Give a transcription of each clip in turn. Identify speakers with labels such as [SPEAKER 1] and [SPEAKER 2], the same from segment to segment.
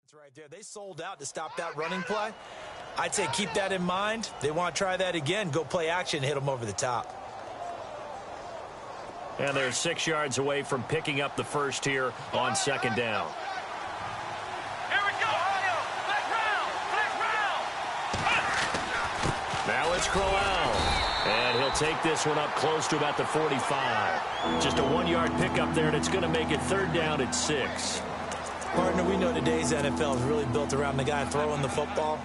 [SPEAKER 1] It's right there. They sold out to stop that running play. I'd say keep that in mind. They want to try that again. Go play action, hit them over the top.
[SPEAKER 2] And they're 6 yards away from picking up the first here on second down.
[SPEAKER 3] Here we go.
[SPEAKER 2] Now it's Crowell. And he'll take this one up close to about the 45. Just a 1-yard pickup there, and it's going to make it third down at 6.
[SPEAKER 1] Partner, we know today's NFL is really built around the guy throwing the football.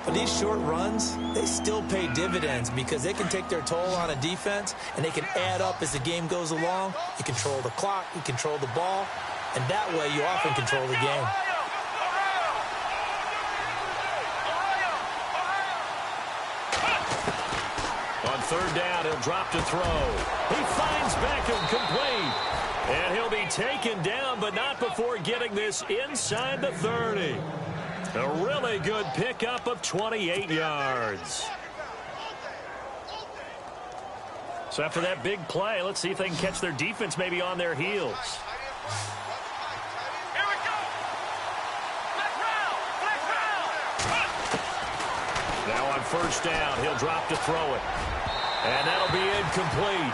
[SPEAKER 1] But these short runs, they still pay dividends because they can take their toll on a defense, and they can add up as the game goes along. You control the clock, you control the ball, and that way you often control the game.
[SPEAKER 2] On third down, he'll drop to throw. He finds Beckham complete. And he'll be taken down, but not before getting this inside the 30. A really good pickup of 28 yards. So after that big play, let's see if they can catch their defense maybe on their heels.
[SPEAKER 3] Here we go.
[SPEAKER 2] Now on first down, he'll drop to throw it. And that'll be incomplete.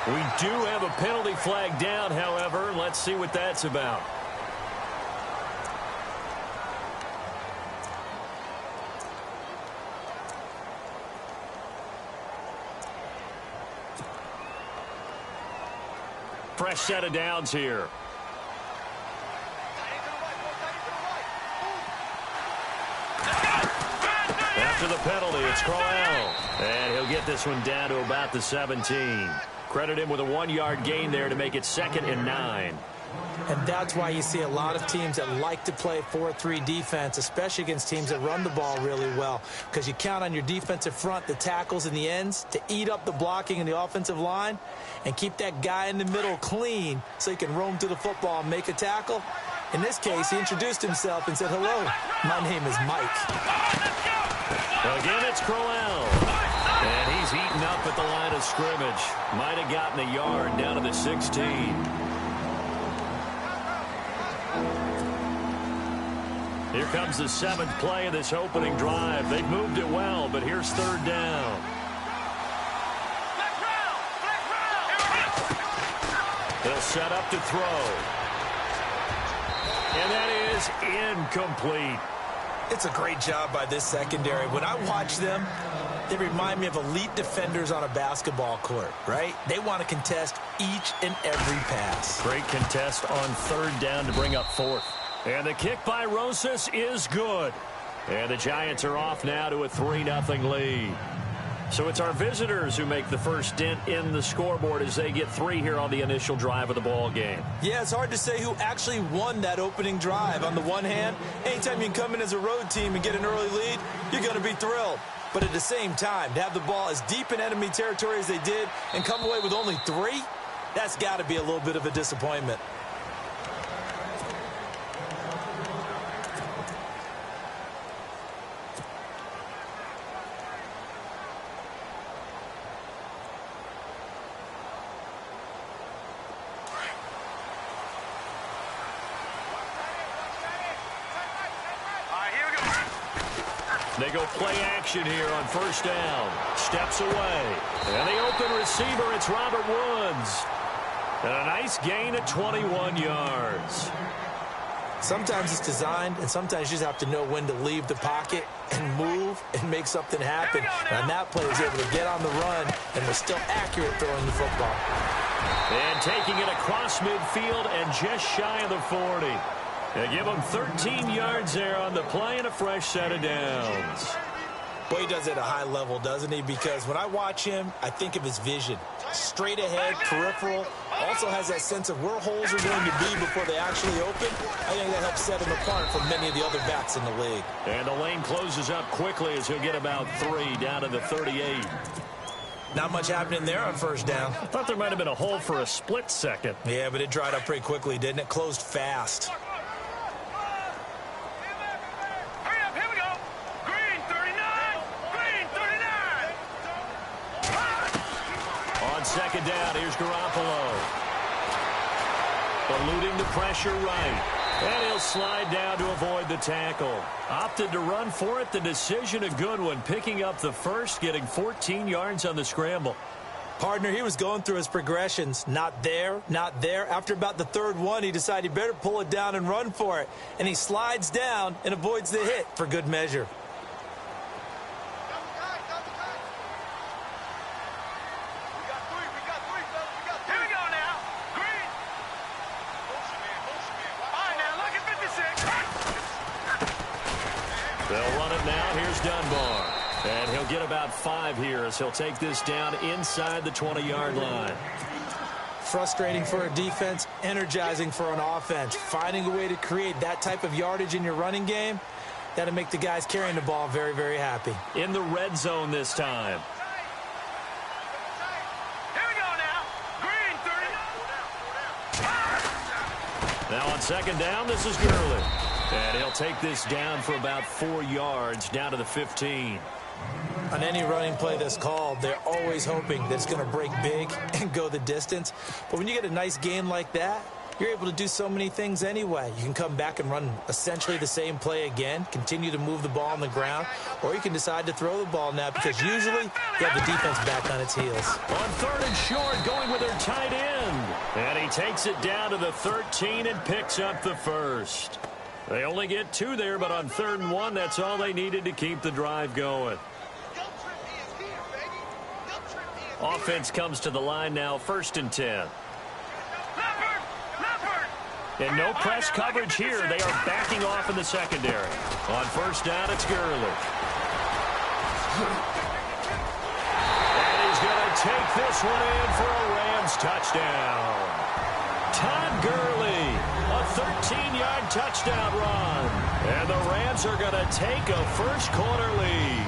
[SPEAKER 2] We do have a penalty flag down, however. Let's see what that's about. Fresh set of downs here. After the penalty, it's Crowell. And he'll get this one down to about the 17. Credit him with a 1-yard gain there to make it 2nd and 9.
[SPEAKER 1] And that's why you see a lot of teams that like to play 4-3 defense, especially against teams that run the ball really well, because you count on your defensive front, the tackles and the ends, to eat up the blocking in the offensive line and keep that guy in the middle clean so he can roam to the football and make a tackle. In this case, he introduced himself and said, "Hello, my name is Mike."
[SPEAKER 2] Again, it's Crowell. And he's eaten up at the line of scrimmage. Might have gotten a yard down to the 16. Here comes the 7th play of this opening drive. They've moved it well, but here's third down. They'll set up to throw. And that is incomplete.
[SPEAKER 1] It's a great job by this secondary. When I watch them, they remind me of elite defenders on a basketball court, right? They want to contest each and every pass.
[SPEAKER 2] Great contest on third down to bring up 4th. And the kick by Rosas is good. And the Giants are off now to a 3-0 lead. So it's our visitors who make the first dent in the scoreboard as they get 3 here on the initial drive of the ball game.
[SPEAKER 1] Yeah, it's hard to say who actually won that opening drive. On the one hand, anytime you can come in as a road team and get an early lead, you're going to be thrilled. But at the same time, to have the ball as deep in enemy territory as they did and come away with only 3, that's got to be a little bit of a disappointment.
[SPEAKER 2] They go play action here on first down. Steps away. And the open receiver, it's Robert Woods. And a nice gain of 21 yards.
[SPEAKER 1] Sometimes it's designed, and sometimes you just have to know when to leave the pocket and move and make something happen. And on that play, he was able to get on the run and was still accurate throwing the football.
[SPEAKER 2] And taking it across midfield and just shy of the 40. They give him 13 yards there on the play and a fresh set of downs.
[SPEAKER 1] Boy, he does it at a high level, doesn't he? Because when I watch him, I think of his vision. Straight ahead, peripheral. Also has that sense of where holes are going to be before they actually open. I think that helps set him apart from many of the other backs in the league.
[SPEAKER 2] And the lane closes up quickly as he'll get about 3 down to the 38.
[SPEAKER 1] Not much happening there on first down.
[SPEAKER 2] I thought there might have been a hole for a split second.
[SPEAKER 1] Yeah, but it dried up pretty quickly, didn't it? Closed fast.
[SPEAKER 2] Second down, here's Garoppolo. Eluding the pressure right. And he'll slide down to avoid the tackle. Opted to run for it. The decision a good one. Picking up the first, getting 14 yards on the scramble.
[SPEAKER 1] Partner, he was going through his progressions. Not there, not there. After about the third one, he decided he better pull it down and run for it. And he slides down and avoids the hit for good measure.
[SPEAKER 2] They'll run it now. Here's Dunbar. And he'll get about 5 here as he'll take this down inside the 20-yard line.
[SPEAKER 1] Frustrating for a defense, energizing for an offense. Finding a way to create that type of yardage in your running game, that'll make the guys carrying the ball very, very happy.
[SPEAKER 2] In the red zone this time.
[SPEAKER 3] Here we go now. Green 30.
[SPEAKER 2] Now on second down, this is Gurley. And he'll take this down for about 4 yards, down to the 15.
[SPEAKER 1] On any running play that's called, they're always hoping that it's going to break big and go the distance. But when you get a nice gain like that, you're able to do so many things anyway. You can come back and run essentially the same play again, continue to move the ball on the ground, or you can decide to throw the ball now because usually you have the defense back on its heels.
[SPEAKER 2] On third and short, going with their tight end. And he takes it down to the 13 and picks up the first. They only get 2 there, but on third and 1, that's all they needed to keep the drive going. Offense comes to the line now, 1st and 10. And no press coverage here. They are backing off in the secondary. On first down, it's Gurley. And he's going to take this one in for a Rams touchdown. Todd Gurley, a 13-yard touchdown run. And the Rams are going to take a first-quarter lead.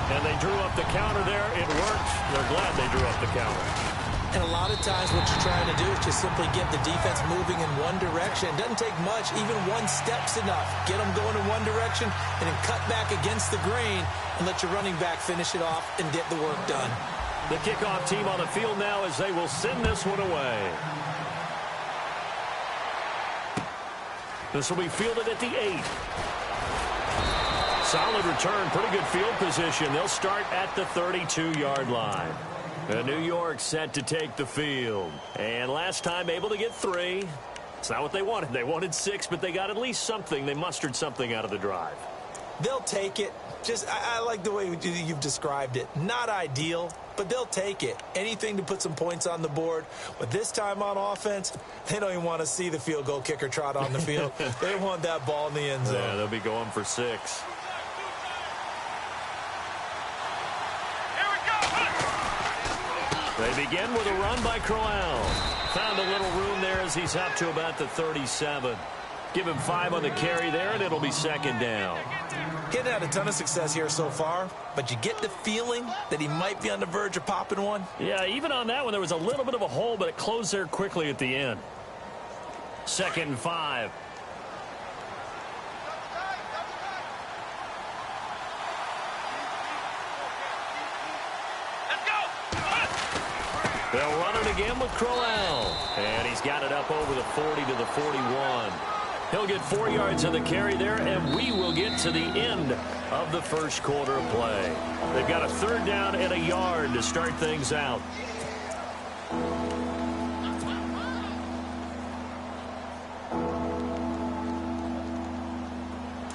[SPEAKER 2] And they drew up the counter there. It worked. They're glad they drew up the counter.
[SPEAKER 1] And a lot of times what you're trying to do is just simply get the defense moving in one direction. It doesn't take much. Even one step's enough. Get them going in one direction and then cut back against the grain and let your running back finish it off and get the work done.
[SPEAKER 2] The kickoff team on the field now as they will send this one away. This will be fielded at the 8. Solid return, pretty good field position. They'll start at the 32-yard line. New York set to take the field. And last time able to get 3. It's not what they wanted. They wanted 6, but they got at least something. They mustered something out of the drive.
[SPEAKER 1] They'll take it. I like the way you've described it. Not ideal, but they'll take it. Anything to put some points on the board. But this time on offense, they don't even want to see the field goal kicker trot on the field. They want that ball in the end zone.
[SPEAKER 2] Yeah, they'll be going for 6. They begin with a run by Crowell. Found a little room there as he's up to about the 37. Give him 5 on the carry there, and it'll be second down.
[SPEAKER 1] Getting had a ton of success here so far, but you get the feeling that he might be on the verge of popping one.
[SPEAKER 2] Yeah, even on that one, there was a little bit of a hole, but it closed there quickly at the end. 2nd and 5. They'll run it again with Crowell. And he's got it up over the 40 to the 41. He'll get 4 yards on the carry there, and we will get to the end of the first quarter of play. They've got a 3rd down and a yard to start things out.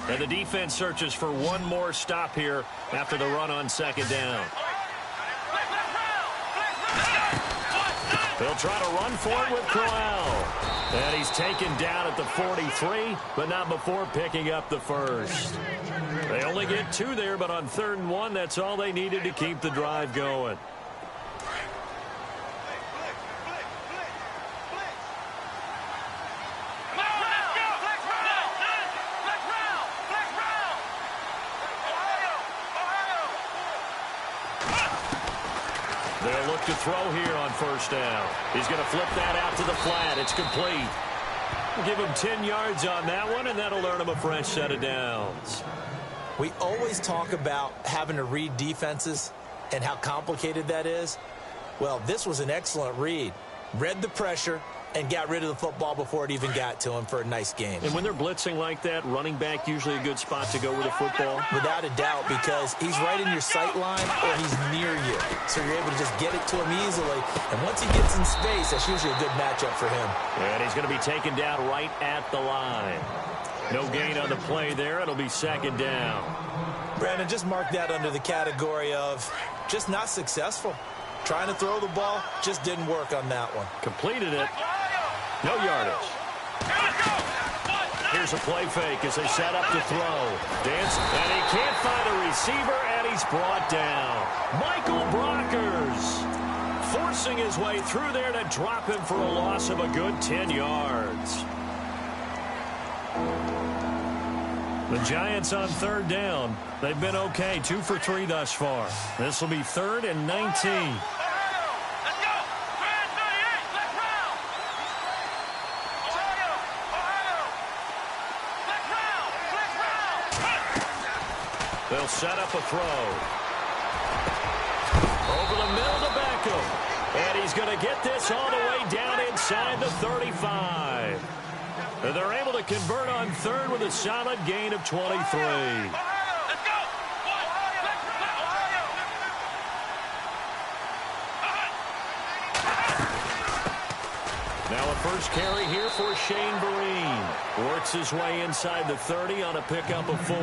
[SPEAKER 2] And the defense searches for one more stop here after the run on 2nd down. They'll try to run for it with Crowell. And he's taken down at the 43, but not before picking up the first. They only get 2 there, but on 3rd and 1, that's all they needed to keep the drive going. They'll look to throw here on 1st down. He's going to flip that out to the flat. It's complete. We'll give him 10 yards on that one, and that'll earn him a fresh set of downs.
[SPEAKER 1] We always talk about having to read defenses and how complicated that is. Well, this was an excellent read. Read the pressure and got rid of the football before it even got to him for a nice game.
[SPEAKER 2] And when they're blitzing like that, running back usually a good spot to go with the football?
[SPEAKER 1] Without a doubt, because he's right in your sight line or he's near you. So you're able to just get it to him easily. And once he gets in space, that's usually a good matchup for him.
[SPEAKER 2] And he's going to be taken down right at the line. No gain on the play there. It'll be second down.
[SPEAKER 1] Brandon, just mark that under the category of just not successful. Trying to throw the ball, just didn't work on that one.
[SPEAKER 2] Completed it. No yardage. Here's a play fake as they set up to throw. Dance, and he can't find a receiver, and he's brought down. Michael Brockers forcing his way through there to drop him for a loss of a good 10 yards. The Giants on third down. They've been okay, 2 for 3 thus far. This will be 3rd and 19. They'll set up a throw. Over the middle to Beckham. And he's going to get this all the way down inside the 35. And they're able to convert on third with a solid gain of 23. Now a first carry here for Shane Vereen. Works his way inside the 30 on a pickup of 4.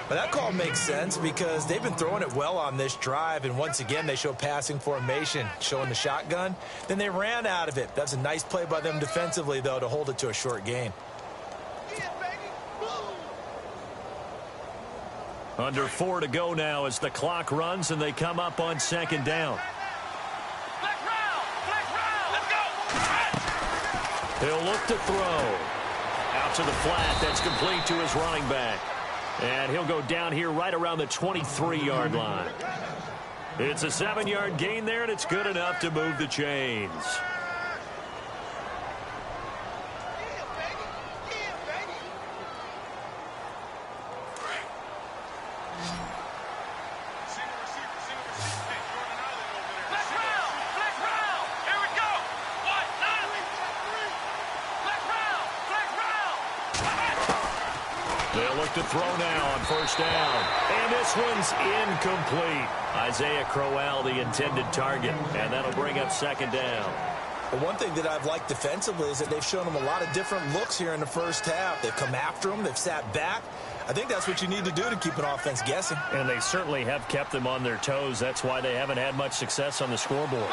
[SPEAKER 1] But that call makes sense because they've been throwing it well on this drive, and once again they show passing formation, showing the shotgun. Then they ran out of it. That's a nice play by them defensively, though, to hold it to a short gain.
[SPEAKER 2] Under 4 to go now as the clock runs and they come up on second down. He'll look to throw. Out to the flat. That's complete to his running back. And he'll go down here right around the 23-yard line. It's a 7-yard gain there, and it's good enough to move the chains. To throw now on first down. And this one's incomplete. Isaiah Crowell, the intended target. And that'll bring up second down.
[SPEAKER 1] Well, one thing that I've liked defensively is that they've shown them a lot of different looks here in the first half. They've come after them. They've sat back. I think that's what you need to do to keep an offense guessing.
[SPEAKER 2] And they certainly have kept them on their toes. That's why they haven't had much success on the scoreboard.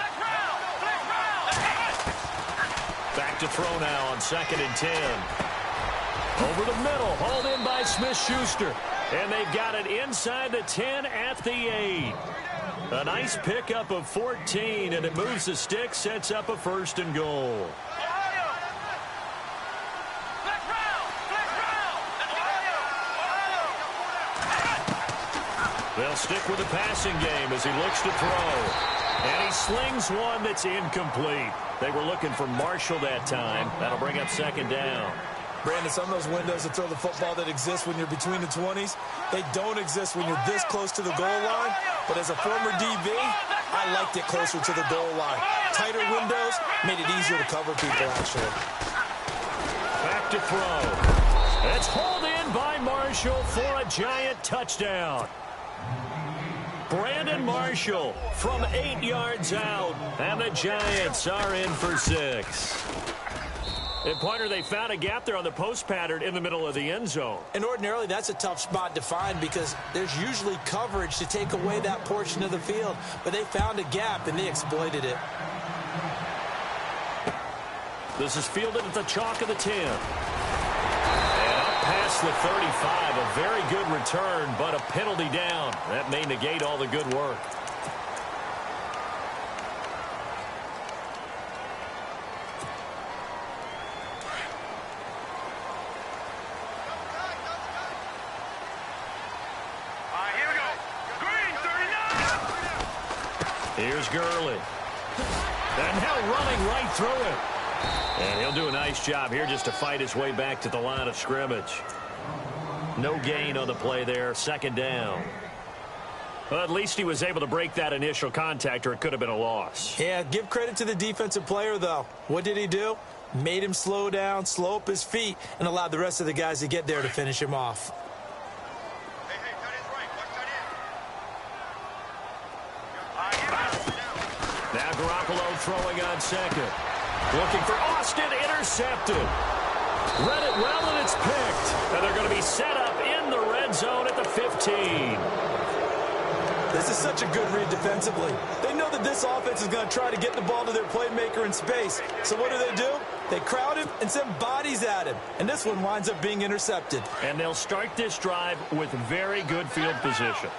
[SPEAKER 2] Back to throw now on 2nd and 10. Over the middle, hauled in by Smith-Schuster. And they've got it inside the 10 at the 8. A nice pickup of 14, and it moves the stick, sets up a 1st and goal. They'll stick with the passing game as he looks to throw. And he slings one that's incomplete. They were looking for Marshall that time. That'll bring up second down.
[SPEAKER 1] Brandon, some of those windows to throw the football that exist when you're between the 20s, they don't exist when you're this close to the goal line. But as a former DB, I liked it closer to the goal line. Tighter windows made it easier to cover people, actually.
[SPEAKER 2] Back to throw. It's hauled in by Marshall for a Giant touchdown. Brandon Marshall from 8 yards out, and the Giants are in for 6. And, Pointer, they found a gap there on the post pattern in the middle of the end zone.
[SPEAKER 1] And ordinarily, that's a tough spot to find because there's usually coverage to take away that portion of the field. But they found a gap, and they exploited it.
[SPEAKER 2] This is fielded at the chalk of the 10. And up past the 35, a very good return, but a penalty down. That may negate all the good work. Here's Gurley. And now running right through it. And he'll do a nice job here just to fight his way back to the line of scrimmage. No gain on the play there. Second down. Well, at least he was able to break that initial contact, or it could have been a loss.
[SPEAKER 1] Yeah, give credit to the defensive player, though. What did he do? Made him slow down, slow up his feet, and allowed the rest of the guys to get there to finish him off.
[SPEAKER 2] Now Garoppolo throwing on second. Looking for Austin, intercepted. Read it well, and it's picked. And they're going to be set up in the red zone at the 15.
[SPEAKER 1] This is such a good read defensively. They know that this offense is going to try to get the ball to their playmaker in space. So what do? They crowd him and send bodies at him. And this one winds up being intercepted.
[SPEAKER 2] And they'll start this drive with very good field position.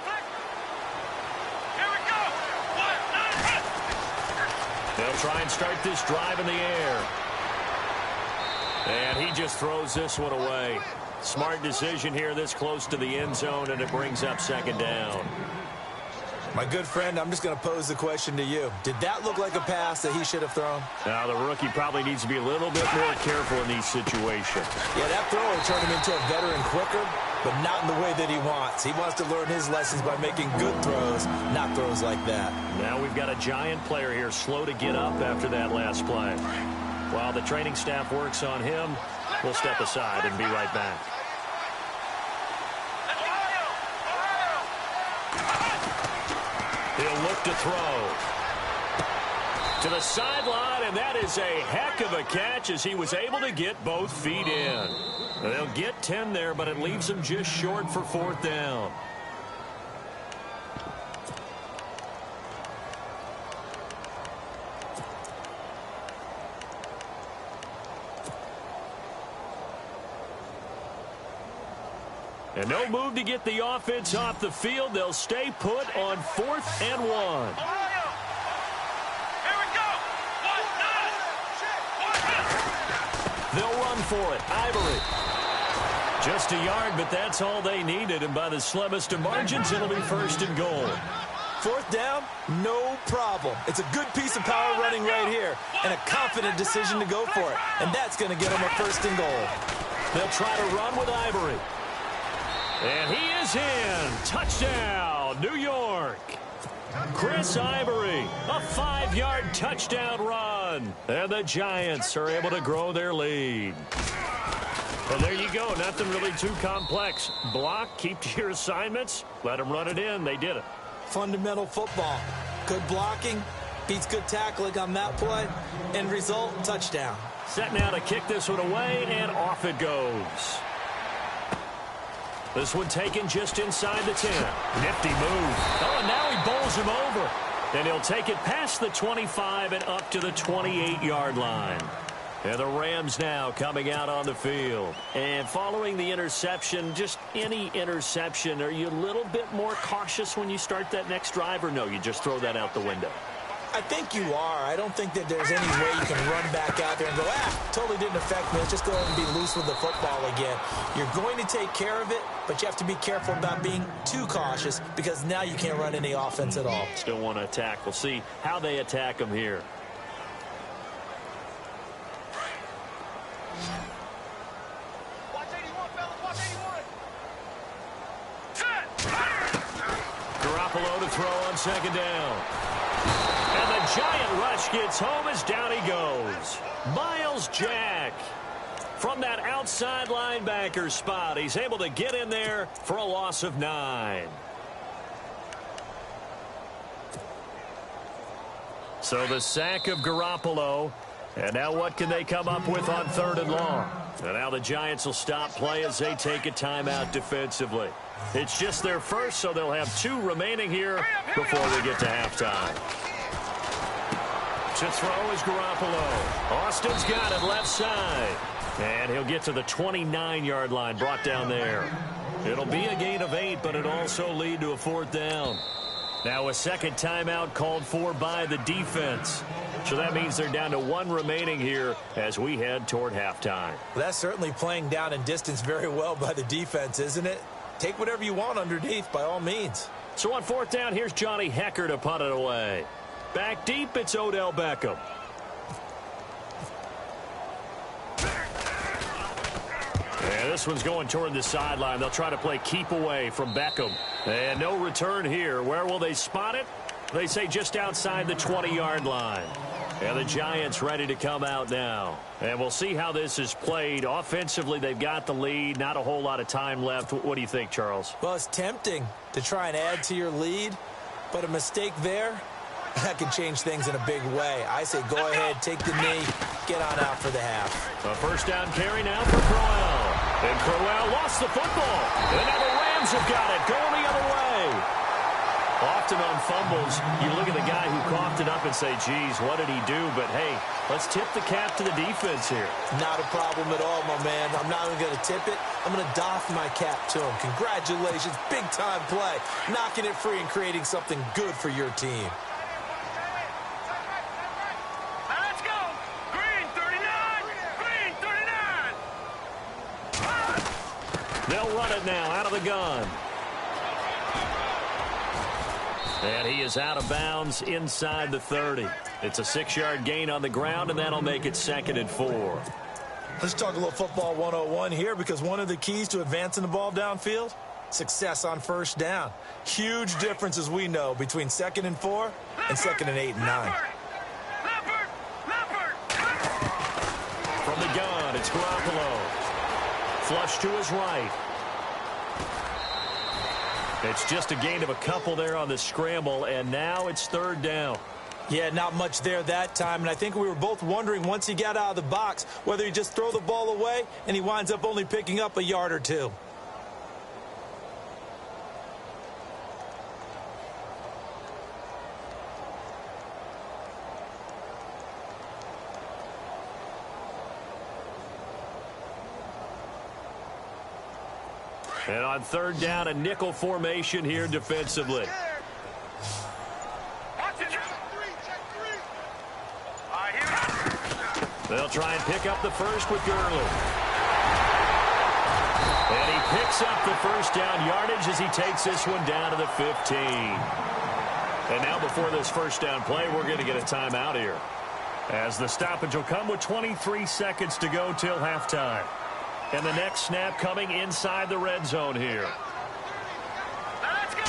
[SPEAKER 2] They'll try and start this drive in the air. And he just throws this one away. Smart decision here this close to the end zone, and it brings up second down.
[SPEAKER 1] My good friend, I'm just going to pose the question to you. Did that look like a pass that he should have thrown?
[SPEAKER 2] Now, the rookie probably needs to be a little bit more careful in these situations.
[SPEAKER 1] Yeah, that throw will turn him into a veteran quicker, but not in the way that he wants. He wants to learn his lessons by making good throws, not throws like that.
[SPEAKER 2] Now we've got a giant player here slow to get up after that last play. While the training staff works on him, we'll step aside and be right back. He'll look to throw. To the sideline, and that is a heck of a catch as he was able to get both feet in. They'll get 10 there, but it leaves them just short for fourth down. And no move to get the offense off the field. They'll stay put on 4th and 1.
[SPEAKER 3] Here we go.
[SPEAKER 2] They'll run for it. Ivory. Just a yard, but that's all they needed. And by the slimmest of margins, it'll be 1st and goal.
[SPEAKER 1] 4th down, no problem. It's a good piece of power running right here and a confident decision to go for it. And that's going to get them a 1st and goal.
[SPEAKER 2] They'll try to run with Ivory. And he is in. Touchdown, New York. Chris Ivory, a 5-yard touchdown run. And the Giants are able to grow their lead. And there you go. Nothing really too complex. Block, keep to your assignments, let them run it in. They did it.
[SPEAKER 1] Fundamental football. Good blocking, beats good tackling on that play. End result, touchdown.
[SPEAKER 2] Set now to kick this one away, and off it goes. This one taken just inside the 10. Nifty move. Oh, and now he bowls him over. And he'll take it past the 25 and up to the 28-yard line. And the Rams now coming out on the field. And following the interception, just any interception, are you a little bit more cautious when you start that next drive, or no, you just throw that out the window?
[SPEAKER 1] I think you are. I don't think that there's any way you can run back out there and go, totally didn't affect me. Let's just go ahead and be loose with the football again. You're going to take care of it, but you have to be careful about being too cautious because now you can't run any offense at all.
[SPEAKER 2] Still want to attack. We'll see how they attack them here.
[SPEAKER 3] Watch 81, fellas. Watch 81.
[SPEAKER 2] Garoppolo to throw on second down. And the giant rush gets home as down he goes. Myles Jack. From that outside linebacker spot, he's able to get in there for a loss of 9. So the sack of Garoppolo. And now what can they come up with on 3rd and long? And now the Giants will stop play as they take a timeout defensively. It's just their first, so they'll have 2 remaining here before we get to halftime. To throw is Garoppolo. Austin's got it left side. And he'll get to the 29-yard line, brought down there. It'll be a gain of 8, but it'll also lead to a 4th down. Now a second timeout called for by the defense. So that means they're down to 1 remaining here as we head toward halftime.
[SPEAKER 1] That's certainly playing down in distance very well by the defense, isn't it? Take whatever you want underneath by all means.
[SPEAKER 2] So on 4th down, here's Johnny Hekker to punt it away. Back deep, it's Odell Beckham. And This one's going toward the sideline. They'll try to play keep away from Beckham. And no return here. Where will they spot it? They say just outside the 20-yard line. And the Giants ready to come out now. And we'll see how this is played. Offensively, they've got the lead. Not a whole lot of time left. What do you think, Charles?
[SPEAKER 1] Well, it's tempting to try and add to your lead, but a mistake there, that can change things in a big way. I say go ahead, take the knee, get on out for the half.
[SPEAKER 2] A first down carry now for Crowell. And Crowell lost the football. And now the Rams have got it, going the other way. Often on fumbles, you look at the guy who coughed it up and say, geez, what did he do? But, hey, let's tip the cap to the defense here.
[SPEAKER 1] Not a problem at all, my man. I'm not even going to tip it. I'm going to doff my cap to him. Congratulations, big-time play. Knocking it free and creating something good for your team.
[SPEAKER 3] Let's go. Green 39. Green 39.
[SPEAKER 2] They'll run it now out of the gun. And he is out of bounds inside the 30. It's a 6-yard gain on the ground, and that'll make it 2nd and 4.
[SPEAKER 1] Let's talk a little football 101 here, because one of the keys to advancing the ball downfield, success on first down. Huge difference, as we know, between 2nd and 4 and 2nd and 8 and 9.
[SPEAKER 2] From the gun, it's Garoppolo. Flush to his right. It's just a gain of a couple there on the scramble, and now it's 3rd down.
[SPEAKER 1] Yeah, not much there that time, and I think we were both wondering once he got out of the box whether he just throw the ball away and he winds up only picking up a yard or two.
[SPEAKER 2] And on 3rd down, a nickel formation here defensively. They'll try and pick up the first with Gurley. And he picks up the first down yardage as he takes this one down to the 15. And now before this first down play, we're going to get a timeout here, as the stoppage will come with 23 seconds to go till halftime. And the next snap coming inside the red zone here.
[SPEAKER 3] Let's go.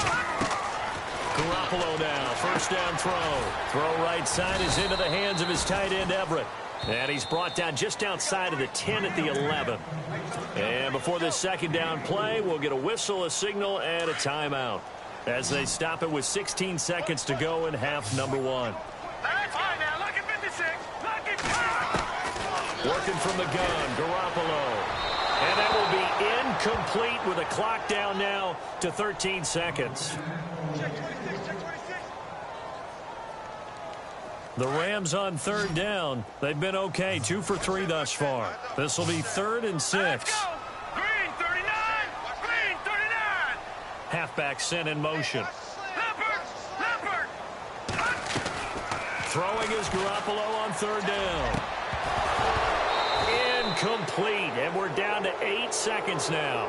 [SPEAKER 2] Garoppolo now, first down throw. Throw right side is into the hands of his tight end, Everett. And he's brought down just outside of the 10 at the 11. And before this second down play, we'll get a whistle, a signal, and a timeout, as they stop it with 16 seconds to go in half number 1.
[SPEAKER 3] That's fine now. Look at 56. Look at
[SPEAKER 2] Working from the gun, Garoppolo. And that will be incomplete with a clock down now to 13 seconds.
[SPEAKER 3] Check 26. Check 26.
[SPEAKER 2] The Rams on 3rd down. They've been okay, 2 for 3 thus far. This will be 3rd and 6.
[SPEAKER 3] Let's go. Green 39. Green 39.
[SPEAKER 2] Halfback sent in motion.
[SPEAKER 3] Leopard.
[SPEAKER 2] Throwing is Garoppolo on 3rd down. Incomplete, and we're down to 8 seconds now.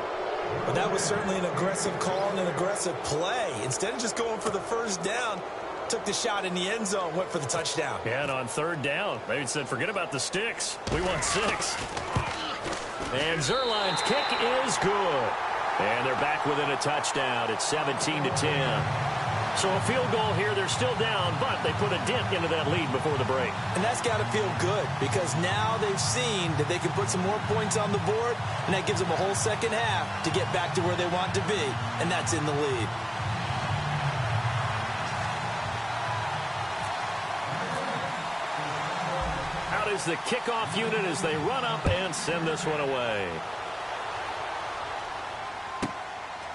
[SPEAKER 1] But that was certainly an aggressive call and an aggressive play. Instead of just going for the first down, took the shot in the end zone, went for the touchdown.
[SPEAKER 2] Yeah, and on 3rd down, they said, forget about the sticks. We want 6. And Zuerlein's kick is good. And they're back within a touchdown. It's 17-10. So a field goal here. They're still down, but they put a dent into that lead before the break.
[SPEAKER 1] And that's got to feel good, because now they've seen that they can put some more points on the board, and that gives them a whole second half to get back to where they want to be, and that's in the lead.
[SPEAKER 2] Out is the kickoff unit as they run up and send this one away.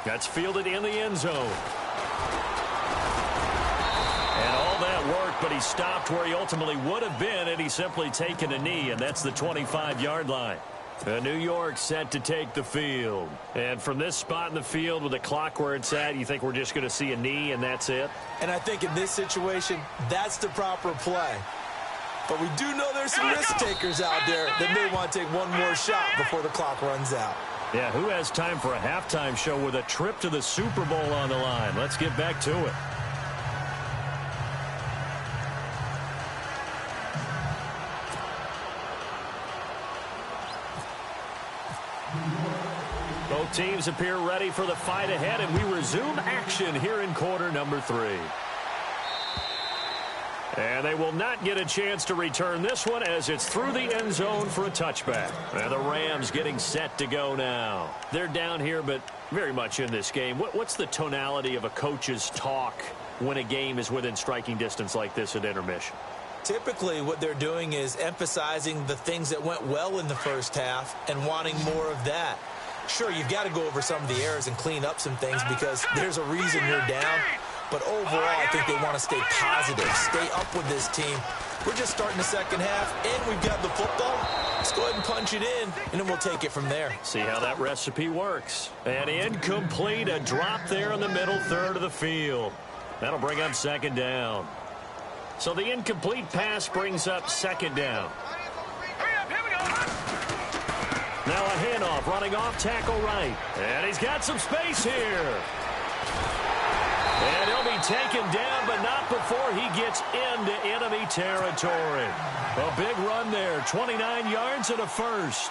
[SPEAKER 2] That's fielded in the end zone. And all that worked, but he stopped where he ultimately would have been had he simply taken a knee, and that's the 25-yard line. New York set to take the field. And from this spot in the field with the clock where it's at, you think we're just going to see a knee and that's it?
[SPEAKER 1] And I think in this situation, that's the proper play. But we do know there's some risk takers out there that may want to take one more shot before the clock runs out.
[SPEAKER 2] Yeah, who has time for a halftime show with a trip to the Super Bowl on the line? Let's get back to it. Both teams appear ready for the fight ahead, and we resume action here in quarter number 3. And they will not get a chance to return this one as it's through the end zone for a touchback. And the Rams getting set to go now. They're down here, but very much in this game. What's the tonality of a coach's talk when a game is within striking distance like this at intermission?
[SPEAKER 1] Typically, what they're doing is emphasizing the things that went well in the first half and wanting more of that. Sure, you've got to go over some of the errors and clean up some things because there's a reason you're down. But overall, I think they want to stay positive, stay up with this team. We're just starting the second half, and we've got the football. Let's go ahead and punch it in, and then we'll take it from there.
[SPEAKER 2] See how that recipe works. And incomplete, a drop there in the middle third of the field. That'll bring up second down. So the incomplete pass brings up second down. Now a handoff, running off tackle right. And he's got some space here. And he'll be taken down, but not before he gets into enemy territory. A big run there, 29 yards and a first.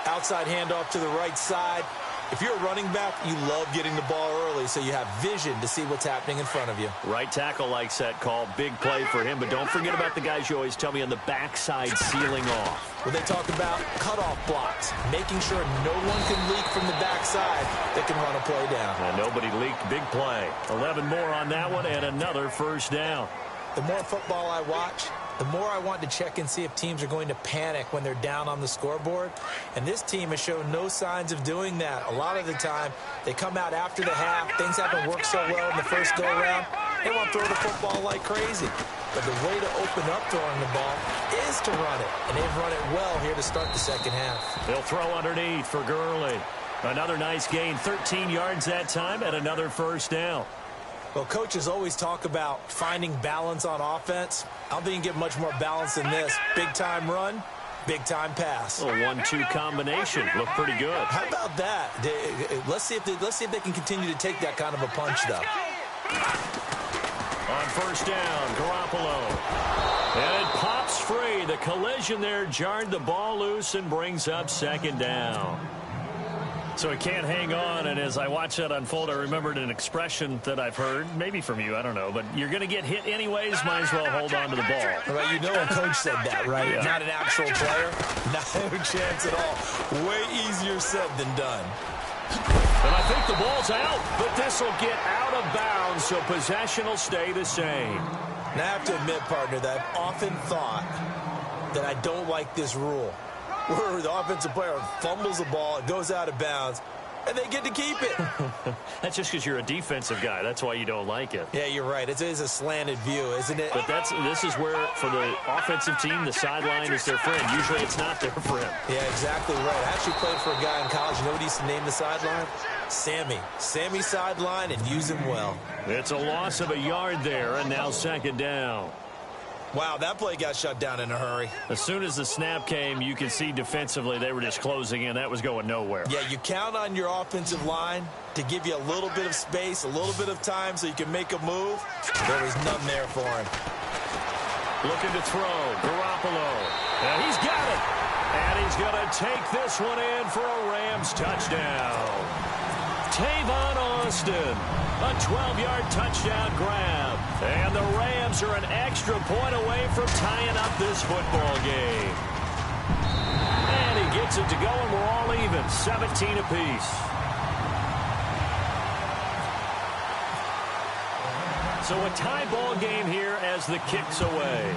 [SPEAKER 1] Outside handoff to the right side. If you're a running back, you love getting the ball early so you have vision to see what's happening in front of you.
[SPEAKER 2] Right tackle likes that call. Big play for him, but don't forget about the guys you always tell me on the backside sealing off.
[SPEAKER 1] Well, they talk about cutoff blocks, making sure no one can leak from the backside that can run a play down.
[SPEAKER 2] And nobody leaked. Big play. 11 more on that one and another first down.
[SPEAKER 1] The more football I watch, the more I want to check and see if teams are going to panic when they're down on the scoreboard. And this team has shown no signs of doing that. A lot of the time, they come out after the half. Things haven't worked so well in the first go-around. They want to throw the football like crazy. But the way to open up throwing the ball is to run it. And they've run it well here to start the second half.
[SPEAKER 2] They'll throw underneath for Gurley. Another nice gain, 13 yards that time, and another first down.
[SPEAKER 1] Well, coaches always talk about finding balance on offense. I don't think you can get much more balance than this. Big-time run, big-time pass.
[SPEAKER 2] A 1-2 combination. Looked pretty good.
[SPEAKER 1] How about that? Let's see if they can continue to take that kind of a punch, though.
[SPEAKER 2] On first down, Garoppolo. And it pops free. The collision there jarred the ball loose and brings up second down. So it can't hang on, and as I watch that unfold, I remembered an expression that I've heard, maybe from you, I don't know, but you're going to get hit anyways, might as well hold on to the ball.
[SPEAKER 1] Right, you know a coach said that, right?
[SPEAKER 2] Yeah.
[SPEAKER 1] Not an actual player. No chance at all. Way easier said than done.
[SPEAKER 2] And I think the ball's out, but this will get out of bounds, so possession will stay the same.
[SPEAKER 1] Now, I have to admit, partner, that I've often thought that I don't like this rule, where the offensive player fumbles the ball, it goes out of bounds, and they get to keep it.
[SPEAKER 2] That's just because you're a defensive guy. That's why you don't like it.
[SPEAKER 1] Yeah, you're right. It is a slanted view, isn't it?
[SPEAKER 2] But this is where, for the offensive team, the sideline is their friend. Usually it's not their friend.
[SPEAKER 1] Yeah, exactly right. I actually played for a guy in college. You know what he used to name the sideline? Sammy. Sammy sideline, and use him well.
[SPEAKER 2] It's a loss of a yard there, and now second down.
[SPEAKER 1] Wow, that play got shut down in a hurry.
[SPEAKER 2] As soon as the snap came, you could see defensively they were just closing in. That was going nowhere.
[SPEAKER 1] Yeah, you count on your offensive line to give you a little bit of space, a little bit of time so you can make a move. There was none there for him.
[SPEAKER 2] Looking to throw. Garoppolo. And he's got it. And he's going to take this one in for a Rams touchdown. Tavon Austin. A 12-yard touchdown grab. And the Rams are an extra point away from tying up this football game. And he gets it to go, and we're all even. 17 apiece. So a tie ball game here as the kick's away.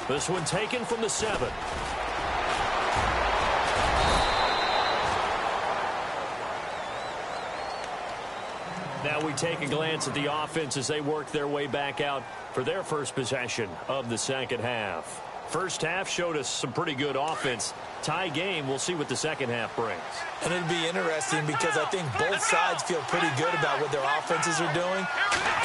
[SPEAKER 2] This one taken from the 7. Now we take a glance at the offense as they work their way back out for their first possession of the second half. First half showed us some pretty good offense. Tie game, we'll see what the second half brings.
[SPEAKER 1] And it'll be interesting because I think both sides feel pretty good about what their offenses are doing.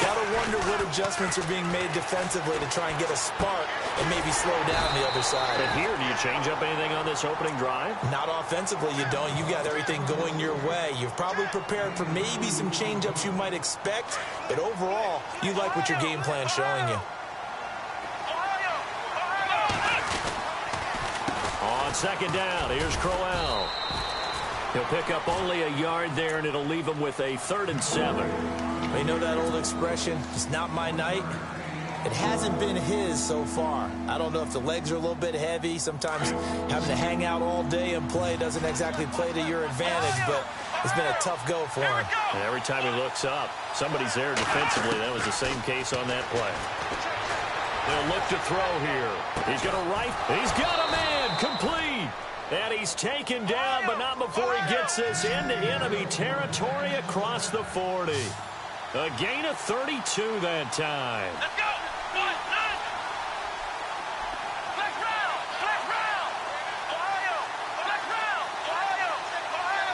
[SPEAKER 1] Gotta wonder what adjustments are being made defensively to try and get a spark and maybe slow down the other side.
[SPEAKER 2] And here, do you change up anything on this opening drive?
[SPEAKER 1] Not offensively, you don't. You got everything going your way. You've probably prepared for maybe some change-ups you might expect, but overall, you like what your game plan's showing you.
[SPEAKER 2] On On second down, here's Crowell. He'll pick up only a yard there, and it'll leave him with a 3rd and 7.
[SPEAKER 1] You know that old expression, it's not my night? It hasn't been his so far. I don't know if the legs are a little bit heavy. Sometimes having to hang out all day and play doesn't exactly play to your advantage, but it's been a tough go for him.
[SPEAKER 2] And every time he looks up, somebody's there defensively. That was the same case on that play. They'll look to throw here. He's going to right. He's got a man complete. And he's taken down, but not before he gets this into enemy territory across the 40. A gain of 32 that time.
[SPEAKER 3] Let's go. Flex round. Ohio. Flex round. Ohio.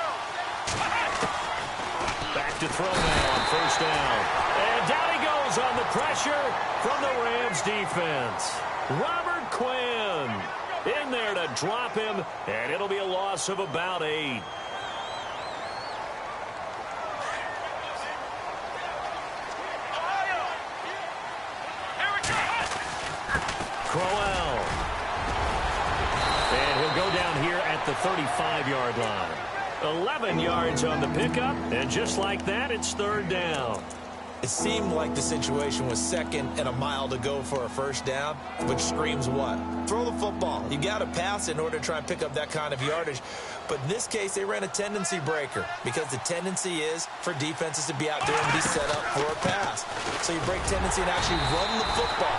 [SPEAKER 2] Back to throw now on 1st down. And down he goes on the pressure from the Rams defense. Robert Quinn in there to drop him, and it'll be a loss of about 8. Crowell. And he'll go down here at the 35-yard line. 11 yards on the pickup, and just like that, it's 3rd down.
[SPEAKER 1] It seemed like the situation was 2nd and a mile to go for a 1st down, which screams what? Throw the football. You got to pass in order to try and pick up that kind of yardage. But in this case, they ran a tendency breaker because the tendency is for defenses to be out there and be set up for a pass. So you break tendency and actually run the football.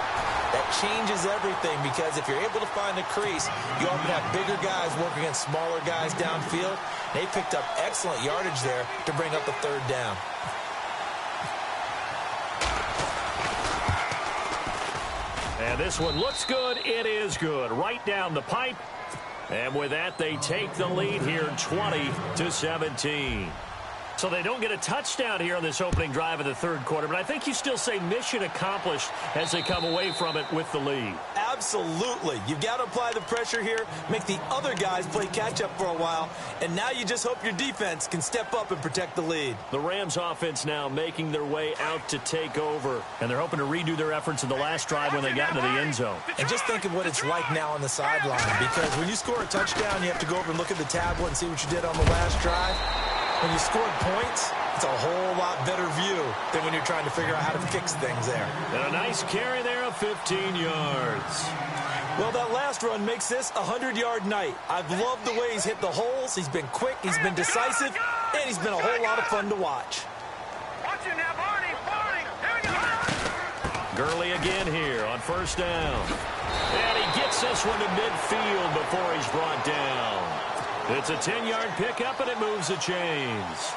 [SPEAKER 1] That changes everything because if you're able to find a crease, you often have bigger guys working against smaller guys downfield. They picked up excellent yardage there to bring up the 3rd down.
[SPEAKER 2] And this one looks good. It is good. Right down the pipe. And with that, they take the lead here 20-17. So they don't get a touchdown here on this opening drive of the 3rd quarter, but I think you still say mission accomplished as they come away from it with the lead.
[SPEAKER 1] Absolutely. You've got to apply the pressure here, make the other guys play catch-up for a while, and now you just hope your defense can step up and protect the lead.
[SPEAKER 2] The Rams offense now making their way out to take over, and they're hoping to redo their efforts in the last drive when they got into the end zone.
[SPEAKER 1] And just think of what it's like now on the sideline, because when you score a touchdown, you have to go over and look at the tablet and see what you did on the last drive. When you scored points, it's a whole lot better view than when you're trying to figure out how to fix things there.
[SPEAKER 2] And a nice carry there of 15 yards.
[SPEAKER 1] Well, that last run makes this a 100-yard night. I've loved the way he's hit the holes. He's been quick, he's been decisive, and he's been a whole lot of fun to watch.
[SPEAKER 3] Watch it now, Barney. Here we go.
[SPEAKER 2] Gurley again here on 1st down. And he gets this one to midfield before he's brought down. It's a 10-yard pickup, and it moves the chains.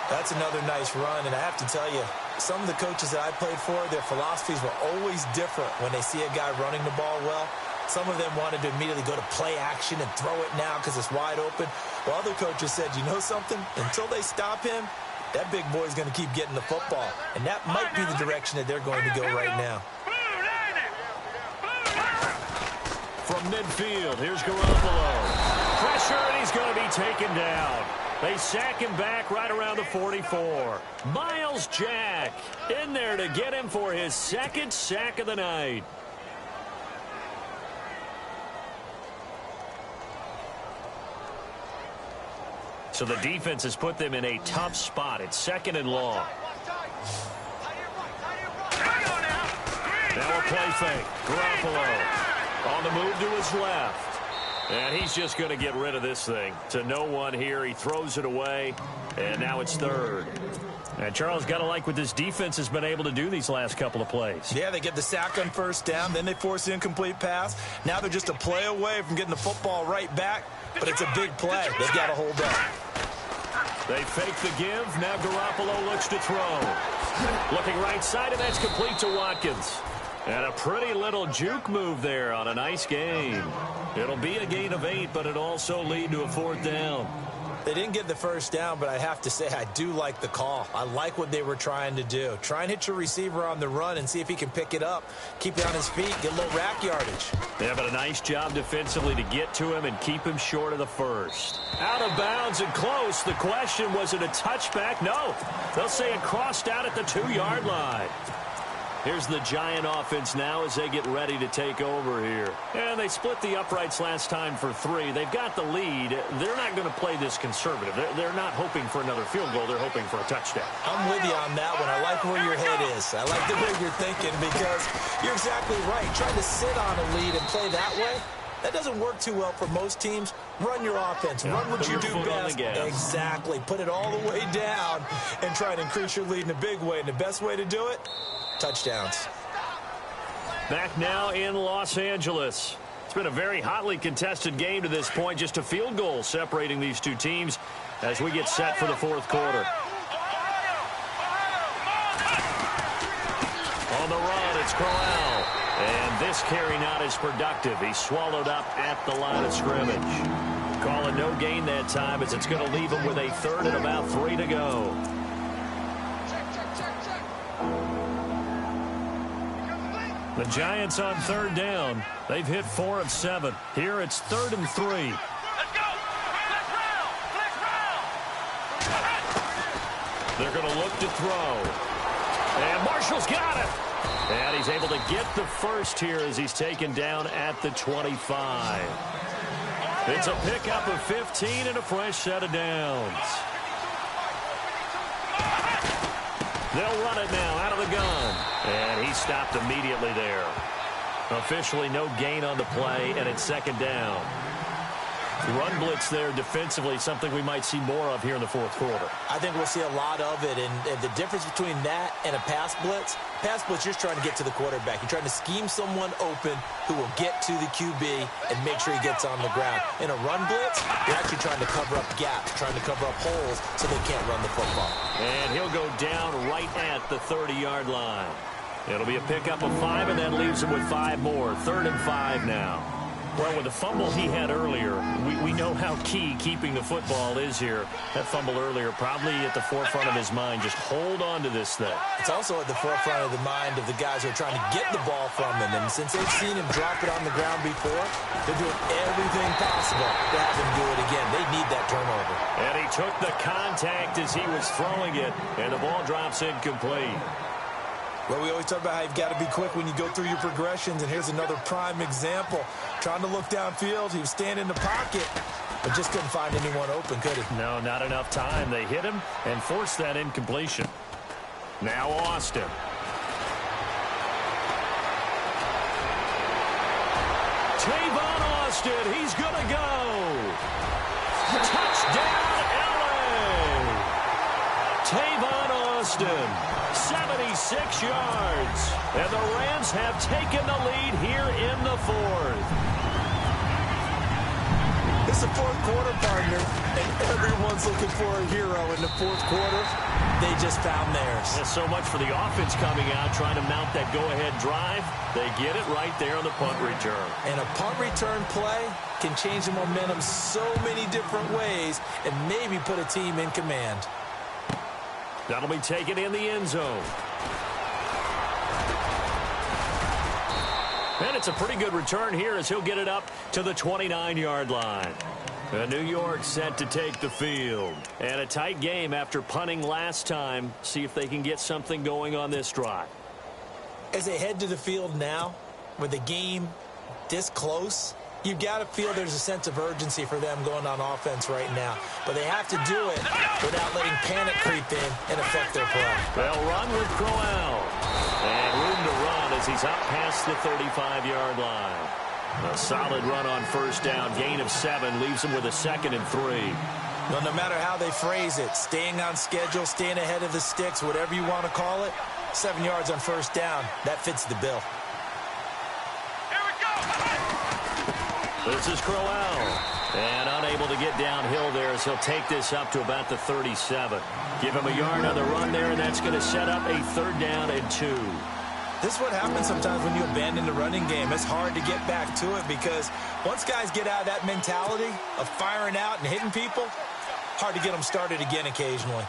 [SPEAKER 1] That's another nice run, and I have to tell you, some of the coaches that I played for, their philosophies were always different when they see a guy running the ball well. Some of them wanted to immediately go to play action and throw it now because it's wide open. While other coaches said, you know something? Until they stop him, that big boy's going to keep getting the football. And that might be the direction that they're going to go right now.
[SPEAKER 2] From midfield, here's Garoppolo. Pressure, and he's going to be taken down. They sack him back right around the 44. Myles Jack in there to get him for his 2nd sack of the night. So the defense has put them in a tough spot. It's 2nd and long. Now a play fake. Garoppolo on the move to his left. And he's just going to get rid of this thing. To no one here. He throws it away. And now it's 3rd. And Charles, got to like what this defense has been able to do these last couple of plays.
[SPEAKER 1] Yeah, they get the sack on 1st down. Then they force the incomplete pass. Now they're just a play away from getting the football right back. But it's a big play. They've got to hold up.
[SPEAKER 2] They fake the give. Now Garoppolo looks to throw. Looking right side, and that's complete to Watkins. And a pretty little juke move there on a nice gain. It'll be a gain of 8, but it also lead to a 4th down.
[SPEAKER 1] They didn't get the 1st down, but I have to say I do like the call. I like what they were trying to do. Try and hit your receiver on the run and see if he can pick it up. Keep it on his feet, get a little rack yardage.
[SPEAKER 2] Yeah, but a nice job defensively to get to him and keep him short of the 1st. Out of bounds and close. The question, was it a touchback? No. They'll say it crossed out at the 2-yard line. Here's the Giant offense now as they get ready to take over here. And they split the uprights last time for 3. They've got the lead. They're not going to play this conservative. They're not hoping for another field goal. They're hoping for a touchdown.
[SPEAKER 1] I'm with you on that one. I like where your head is. I like the way you're thinking because you're exactly right. Trying to sit on a lead and play that way, that doesn't work too well for most teams. Run your offense. Run what you do best. Exactly. Put it all the way down and try to increase your lead in a big way. And the best way to do it, touchdowns.
[SPEAKER 2] Back now in Los Angeles. It's been a very hotly contested game to this point. Just a field goal separating these two teams as we get set for the fourth quarter. On the run, it's Crowell. And this carry not as productive. He's swallowed up at the line of scrimmage. Call it no gain that time as it's going to leave him with a third and about 3 to go. The Giants on third down. They've hit 4 of 7. Here it's 3rd and 3.
[SPEAKER 3] Let's go. Let's roll.
[SPEAKER 2] They're going to look to throw. And Marshall's got it. And he's able to get the first here as he's taken down at the 25. It's a pickup of 15 and a fresh set of downs. They'll run it now out of the gun. And he stopped immediately there. Officially no gain on the play, and it's 2nd down. Run blitz there defensively, something we might see more of here in the fourth quarter.
[SPEAKER 1] I think we'll see a lot of it, and the difference between that and a pass blitz, you're just trying to get to the quarterback. You're trying to scheme someone open who will get to the QB and make sure he gets on the ground. In a run blitz, you're actually trying to cover up gaps, trying to cover up holes so they can't run the football.
[SPEAKER 2] And he'll go down right at the 30-yard line. It'll be a pickup of 5, and that leaves him with 5 more. 3rd and 5 now. Well, with the fumble he had earlier, we know how key keeping the football is here. That fumble earlier probably at the forefront of his mind. Just hold on to this thing.
[SPEAKER 1] It's also at the forefront of the mind of the guys who are trying to get the ball from him. And since they've seen him drop it on the ground before, they're doing everything possible to have him do it again. They need that turnover.
[SPEAKER 2] And he took the contact as he was throwing it, and the ball drops incomplete.
[SPEAKER 1] Well, we always talk about how you've got to be quick when you go through your progressions, and here's another prime example. Trying to look downfield, he was standing in the pocket, but just couldn't find anyone open, could he?
[SPEAKER 2] No, not enough time. They hit him and forced that incompletion. Now Austin. Tavon Austin, he's going to go. Touchdown, LA. Tavon Austin, 76 yards. And the Rams have taken the lead here in the fourth.
[SPEAKER 1] It's the fourth quarter, partner, and everyone's looking for a hero in the fourth quarter. They just found theirs.
[SPEAKER 2] There's so much for the offense coming out, trying to mount that go-ahead drive. They get it right there on the punt return.
[SPEAKER 1] And a punt return play can change the momentum so many different ways and maybe put a team in command.
[SPEAKER 2] That'll be taken in the end zone. And it's a pretty good return here as he'll get it up to the 29-yard line. New York set to take the field. And a tight game after punting last time. See if they can get something going on this drive.
[SPEAKER 1] As they head to the field now, with the game this close, you've got to feel there's a sense of urgency for them going on offense right now. But they have to do it without letting panic creep in and affect their play.
[SPEAKER 2] They'll run with Crowell. And room to run as he's up past the 35-yard line. A solid run on first down. Gain of 7 leaves him with a 2nd and 3.
[SPEAKER 1] Well, no matter how they phrase it, staying on schedule, staying ahead of the sticks, whatever you want to call it, 7 yards on first down, that fits the bill.
[SPEAKER 2] This is Crowell. And unable to get downhill there as he'll take this up to about the 37. Give him a yard on the run there, and that's going to set up a 3rd down and 2.
[SPEAKER 1] This is what happens sometimes when you abandon the running game. It's hard to get back to it because once guys get out of that mentality of firing out and hitting people, hard to get them started again occasionally.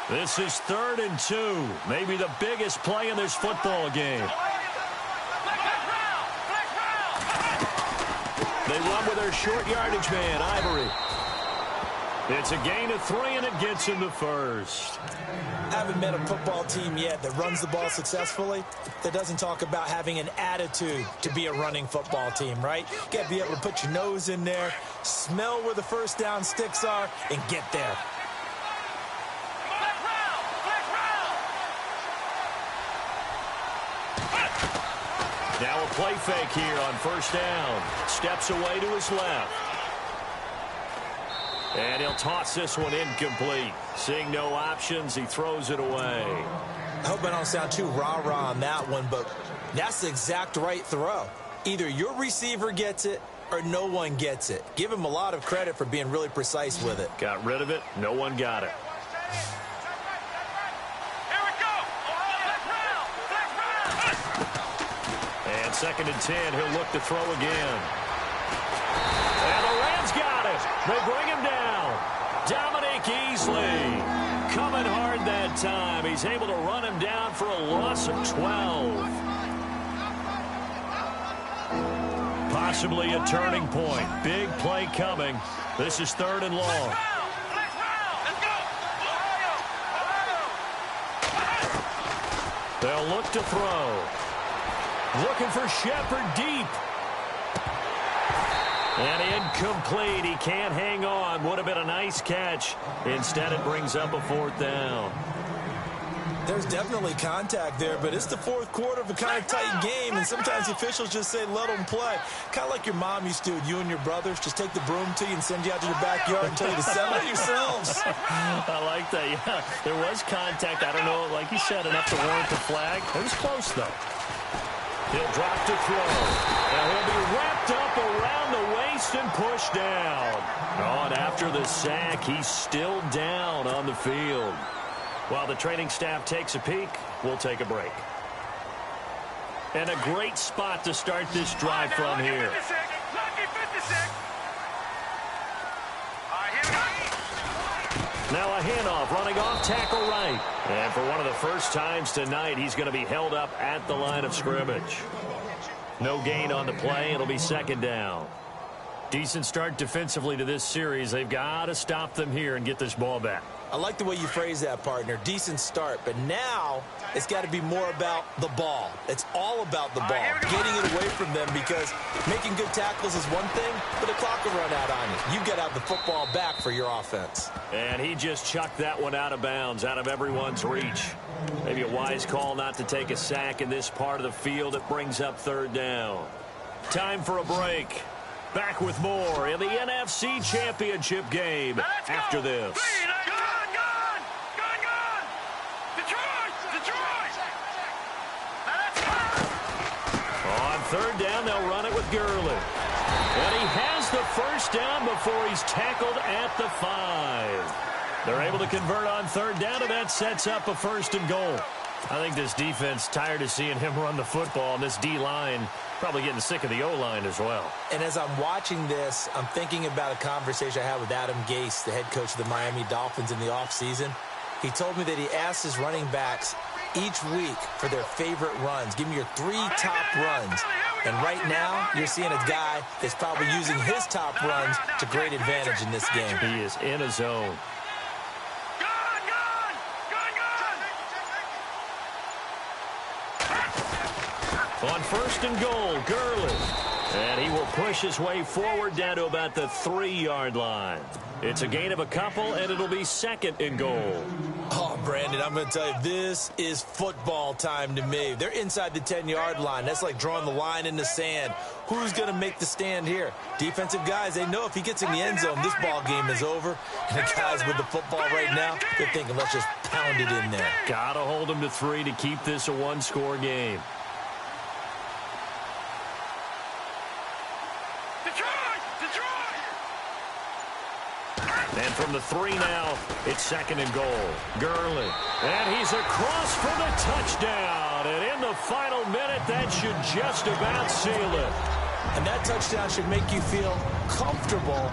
[SPEAKER 2] This is 3rd and 2. Maybe the biggest play in this football game. They run with their short yardage man, Ivory. It's a gain of 3, and it gets him the first.
[SPEAKER 1] I haven't met a football team yet that runs the ball successfully that doesn't talk about having an attitude to be a running football team, right? You got to be able to put your nose in there, smell where the first down sticks are, and get there.
[SPEAKER 2] Now a play fake here on first down. Steps away to his left. And he'll toss this one incomplete. Seeing no options, he throws it away.
[SPEAKER 1] I hope I don't sound too rah-rah on that one, but that's the exact right throw. Either your receiver gets it or no one gets it. Give him a lot of credit for being really precise with it.
[SPEAKER 2] Got rid of it. No one got it. And 2nd and 10, he'll look to throw again. And the Rams got it. They bring him down. Dominique Easley coming hard that time. He's able to run him down for a loss of 12. Possibly a turning point. Big play coming. This is 3rd and long. They'll look to throw. Looking for Shepard deep. And incomplete. He can't hang on. Would have been a nice catch. Instead, it brings up a 4th down.
[SPEAKER 1] There's definitely contact there, but it's the 4th quarter of a kind of tight game, and sometimes officials just say, let them play. Kind of like your mom used to with you and your brothers. Just take the broom to you and send you out to your backyard and tell you to settle it yourselves.
[SPEAKER 2] I like that, yeah. There was contact. I don't know, like you said, enough to warrant the flag. It was close, though. He'll drop to throw. Now he'll be wrapped up around the waist and pushed down. Oh, and after the sack, he's still down on the field. While the training staff takes a peek, we'll take a break. And a great spot to start this drive from here. Now a handoff, running off tackle right. And for one of the first times tonight, he's going to be held up at the line of scrimmage. No gain on the play. It'll be 2nd down. Decent start defensively to this series. They've got to stop them here and get this ball back.
[SPEAKER 1] I like the way you phrase that, partner. Decent start. But now it's got to be more about the ball. It's all about the ball. Getting it away from them, because making good tackles is one thing, but the clock will run out on you. You've got to have the football back for your offense.
[SPEAKER 2] And he just chucked that one out of bounds, out of everyone's reach. Maybe a wise call not to take a sack in this part of the field. It brings up 3rd down. Time for a break. Back with more in the NFC Championship game after this. On 3rd down, they'll run it with Gurley. And he has the first down before he's tackled at the 5. They're able to convert on 3rd down, and that sets up a 1st and goal. I think this defense tired of seeing him run the football, and this D-line probably getting sick of the O-line as well.
[SPEAKER 1] And as I'm watching this, I'm thinking about a conversation I had with Adam Gase, the head coach of the Miami Dolphins, in the offseason. He told me that he asked his running backs each week for their favorite runs. Give me your 3 top runs. And right now, you're seeing a guy that's probably using his top runs to great advantage in this game.
[SPEAKER 2] He is in a zone. On 1st and goal, Gurley. And he will push his way forward down to about the 3-yard line. It's a gain of a couple, and it'll be 2nd and goal.
[SPEAKER 1] Oh, Brandon, I'm going to tell you, this is football time to me. They're inside the 10-yard line. That's like drawing the line in the sand. Who's going to make the stand here? Defensive guys, they know if he gets in the end zone, this ball game is over. And the guys with the football right now, they're thinking, let's just pound it in there.
[SPEAKER 2] Got to hold him to 3 to keep this a 1-score game. And from the 3 now, it's 2nd and goal. Gurley. And he's across for the touchdown. And in the final minute, that should just about seal it.
[SPEAKER 1] And that touchdown should make you feel comfortable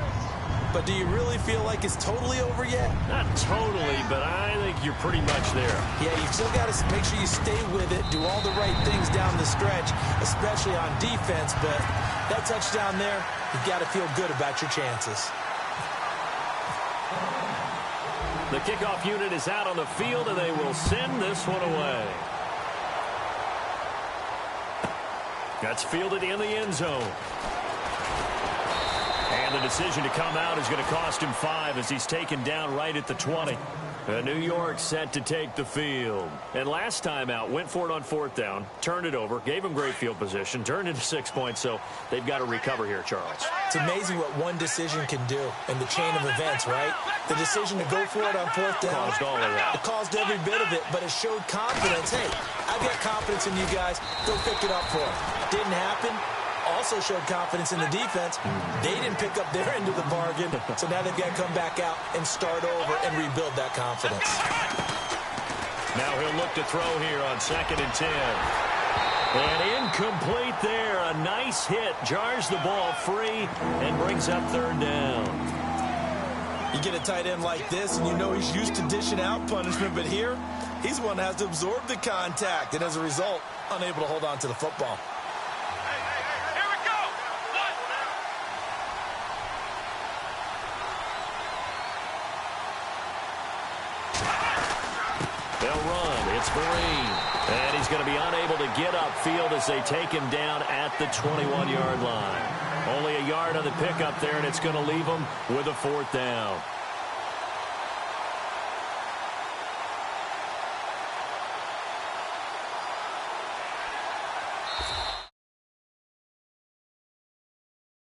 [SPEAKER 1] But do you really feel like it's totally over yet?
[SPEAKER 2] Not totally, but I think you're pretty much there.
[SPEAKER 1] Yeah, you've still got to make sure you stay with it, do all the right things down the stretch, especially on defense. But that touchdown there, you've got to feel good about your chances.
[SPEAKER 2] The kickoff unit is out on the field, and they will send this one away. That's fielded in the end zone. And the decision to come out is going to cost him 5 as he's taken down right at the 20. New York set to take the field. And last time out, went for it on 4th down, turned it over, gave him great field position, turned into 6 points, so they've got to recover here, Charles.
[SPEAKER 1] It's amazing what one decision can do in the chain of events, right? The decision to go for it on 4th down.
[SPEAKER 2] Caused all of that.
[SPEAKER 1] It caused every bit of it, but it showed confidence. Hey, I've got confidence in you guys. Go pick it up for it. Didn't happen. Also showed confidence in the defense. They didn't pick up their end of the bargain, so now they've got to come back out and start over and rebuild that confidence.
[SPEAKER 2] Now he'll look to throw here on 2nd and 10. And incomplete there. A nice hit. Jars the ball free and brings up 3rd down.
[SPEAKER 1] You get a tight end like this, and you know he's used to dishing out punishment, but here, he's the one that has to absorb the contact, and as a result, unable to hold on to the football.
[SPEAKER 2] They'll run. It's Vereen. And he's going to be unable to get upfield as they take him down at the 21-yard line. Only a yard on the pickup there, and it's going to leave him with a 4th down.